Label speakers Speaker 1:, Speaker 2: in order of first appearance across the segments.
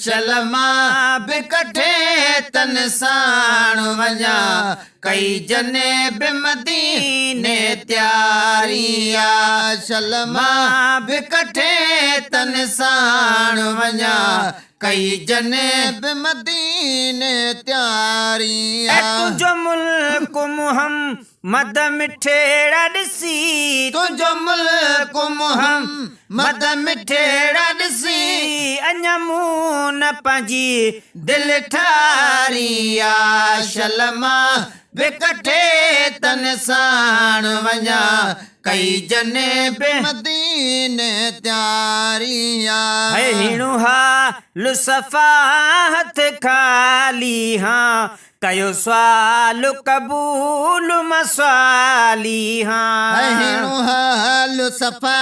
Speaker 1: शलमा बिकठे तन साण वञा कई जने बिमदीने त्यारिया शलमा बिकठे तन साण वञा कई जने बिमदीने त्यारिया
Speaker 2: तुझो मुल्क मुहम्मद मिठेड़ा ॾिसी
Speaker 1: तुझो मुल्क मुहम्मद मिठेड़ा ॾिसी
Speaker 2: अञा मूं न पंहिंजी
Speaker 1: दिल ठारिया शलमा बिकठे तन साण वञा कई जने बिमदीने त्यारिया
Speaker 2: है हिणु हाल सफ़ा हथ खाली हाँ कयो सवाल कबूल मसवाली हाँ
Speaker 1: हिणु हाल सफ़ा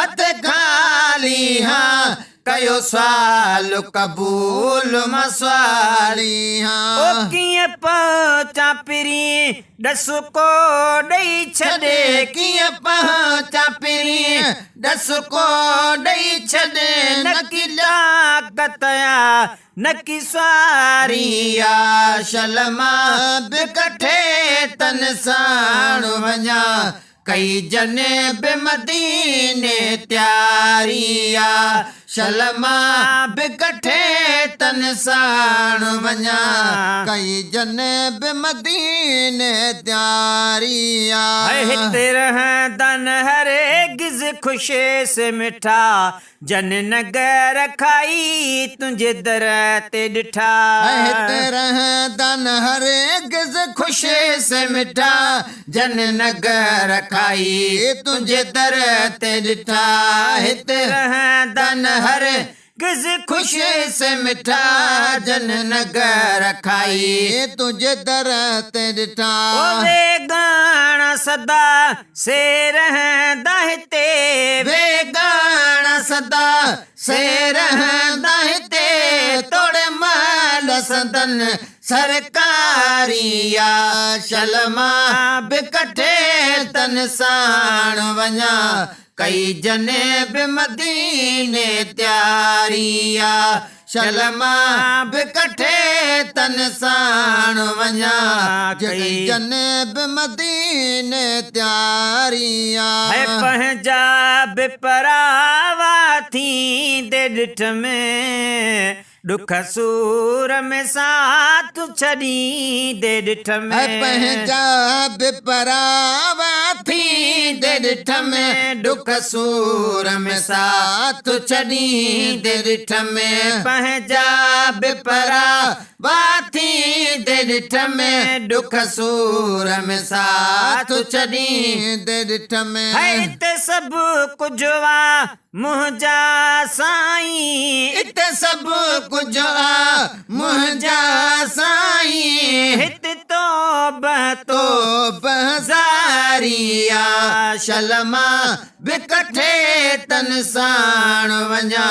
Speaker 1: हथ खाली हाँ कयो सवाल कबूल मसवाली हाँ
Speaker 2: ओ कीअं पहुचा पिरी ॾस को ॾेई छॾे
Speaker 1: कीअं पहुचा पिरी ॾस को ॾेई छॾे
Speaker 2: न की ताकतया न की सारिया
Speaker 1: शलमा बिकठे तन साण वञा कई जने बिमदीने त्यारिया शलमा बिकठे तन साण वञा कई जने बिमदीने त्यारिया
Speaker 2: हिते रहंदन हरगिज़ ख़ुशे से मिठा जन नगर खाई तुंहिंजे दर ते ॾिठा
Speaker 1: हिते रहंदन हरगिज़ ख़ुशे से मिठा जन नगर खाई तुंहिंजे दर ते ॾिठा हिते रहंदन हरगिज़ ख़ुशे से मिठा जन नगर खाई तुंहिंजे दर ते ॾिठा
Speaker 2: वे गाना सदा से रहंदा हिते
Speaker 1: वे गाना सदा से रहंदा हिते तोड़े महल सदन सरकारिया शलमा बिकठे तन साण वञा कई जने बिमदीने त्यारिया शलमा बिकठे तन साण वञा कई जने बिमदीने त्यारिया
Speaker 2: है पंहिंजा बिपरावा थींदे ॾिठ में दुख सूर में साथ छॾींदे ॾिठ में
Speaker 1: पंहिंजा बिपरावा थींदे ॾिठ में दुख सूर में साथ छॾींदे ॾिठ में पंहिंजा बिपरावा थींदे ॾिठ में दुख सूर में साथ छॾींदे ॾिठ में
Speaker 2: हिते सभु कुझु आहे मुंहिंजा साईं
Speaker 1: हिते सभु कुझु आहे मुंहिंजा साईं हिते तो बहज़ारिया शलमा बिकठे तन साण वञा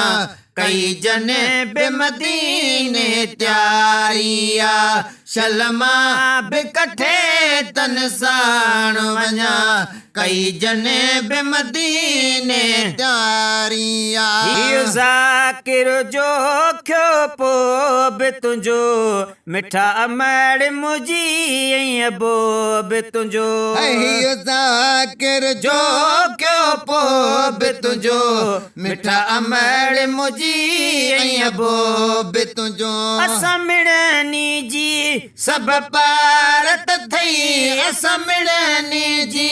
Speaker 1: कई जने बिमदीने त्यारिया शलमा बिकठे तन साण वञा कई जने बिमदीने त्यारिया
Speaker 2: ज़ाकिर जो खियो पोइ बि तुंहिंजो मिठा अमड़ मुंहिंजी अबो बि तुंहिंजो
Speaker 1: ज़ाकिर जो खियो पोइ बि तुंहिंजो मिठा अमड़ मुंहिंजी अबो बि तुंहिंजो
Speaker 2: असां मिड़नी जी
Speaker 1: सभु पारत थई असां मिड़नी जी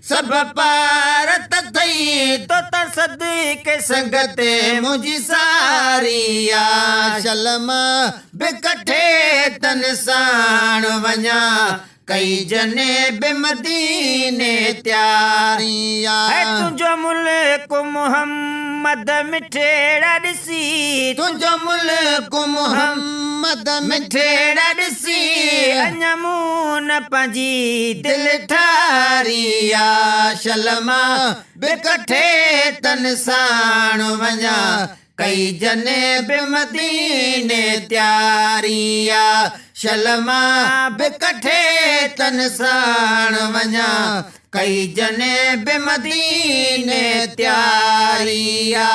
Speaker 1: सभु पारत थई तो सदके संगते मुंहिंजी सारिया शलमा बिकठे तन साण वञा कई जने बिमदीने त्यारिया
Speaker 2: तुंहिंजो मुल्क मुहम्मद मिठेड़ा ॾिसी
Speaker 1: तुंहिंजो मुल्क मुहम्मद मिठेड़ा ॾिसी
Speaker 2: अञा मूं न पंहिंजी
Speaker 1: दिल ठारिया शलमा बिकठे तन साण वञा कई जने बिमदीने त्यारिया शलमा बिकठे तन साण वञा कई जने बिमदीने त्यारिया